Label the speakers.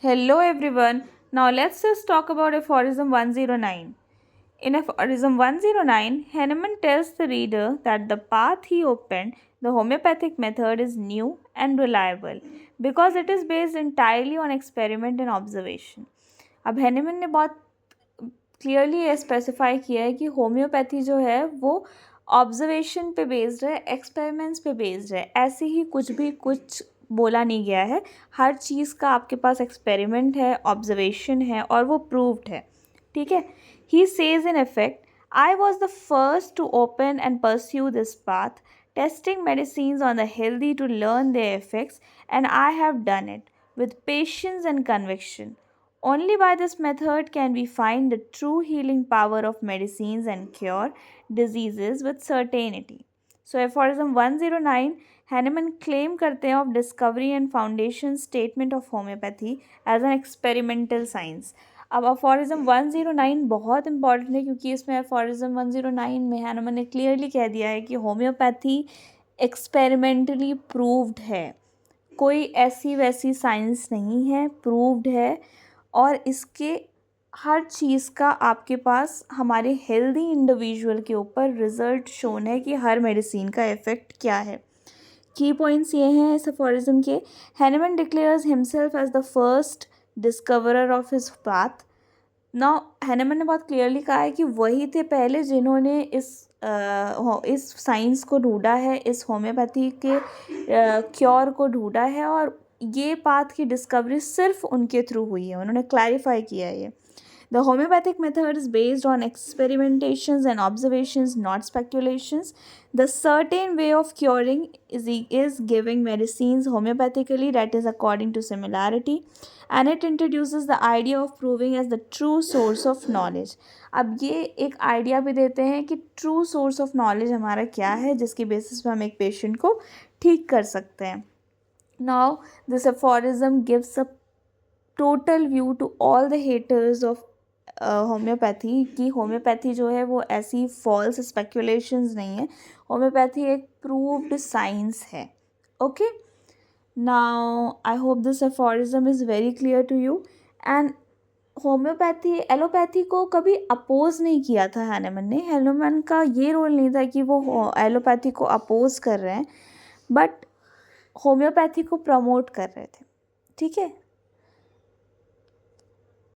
Speaker 1: Hello everyone. Now let's just talk about aphorism 109. In aphorism 109, Hahnemann tells the reader that the path he opened, the homeopathic method, is new and reliable because it is based entirely on experiment and observation. अब Hahnemann ने बहुत clearly ये specify किया है कि homeopathy जो है वो ऑब्जर्वेशन पे बेस्ड है, एक्सपेरिमेंट्स पे बेस्ड है। ऐसे ही कुछ बोला नहीं गया है। हर चीज़ का आपके पास एक्सपेरिमेंट है, ऑब्जर्वेशन है और वो प्रूव्ड है। ठीक है। He says in effect, I was the first to open and pursue this path, testing medicines on the healthy to learn their effects, and I have done it with patience and conviction. Only by this method can we find the true healing power of medicines and cure diseases with certainty. So, aphorism 109, Hahnemann claim करते हैं of discovery and foundation statement of homeopathy as an experimental science. अब aphorism 109 बहुत important है क्योंकि इसमें aphorism 109 में Hahnemann ने clearly कह दिया है कि होम्योपैथी एक्सपेरिमेंटली प्रूव्ड है, कोई ऐसी वैसी साइंस नहीं है, प्रूव्ड है और इसके हर चीज़ का आपके पास हमारे हेल्दी इंडिविजुअल के ऊपर रिजल्ट शोन है कि हर मेडिसिन का इफ़ेक्ट क्या है। की पॉइंट्स ये हैं इस अफोरिज्म के। Hahnemann declares himself as the first discoverer of his path. Now Hahnemann ने बहुत क्लियरली कहा है कि वही थे पहले जिन्होंने इस साइंस को ढूंढा है, इस होम्योपैथी के क्योर को ढूंढा है और ये पाथ की डिस्कवरी सिर्फ उनके थ्रू हुई है। उन्होंने क्लैरिफाई किया है ये। The homeopathic method is based on experimentations and observations, not speculations. The certain way of curing is giving medicines homeopathically, that is according to similarity, and it introduces the idea of proving as the true source of knowledge. अब ये एक idea भी देते हैं कि true source of knowledge हमारा क्या है जिसकी बेसिस पे हम एक पेशेंट को ठीक कर सकते हैं। Now this aphorism gives a total view to all the haters of homeopathy कि होम्योपैथी जो है वो ऐसी फॉल्स स्पेकुलेशंस नहीं है, होम्योपैथी एक प्रूव्ड साइंस है। Okay, now I hope this aphorism is very clear to you. And homeopathy allopathy को कभी अपोज नहीं किया था हैनेमन ने। हैनेमन का ये रोल नहीं था कि वो एलोपैथी को अपोज कर रहे हैं, बट होम्योपैथी को प्रमोट कर रहे थे। ठीक है।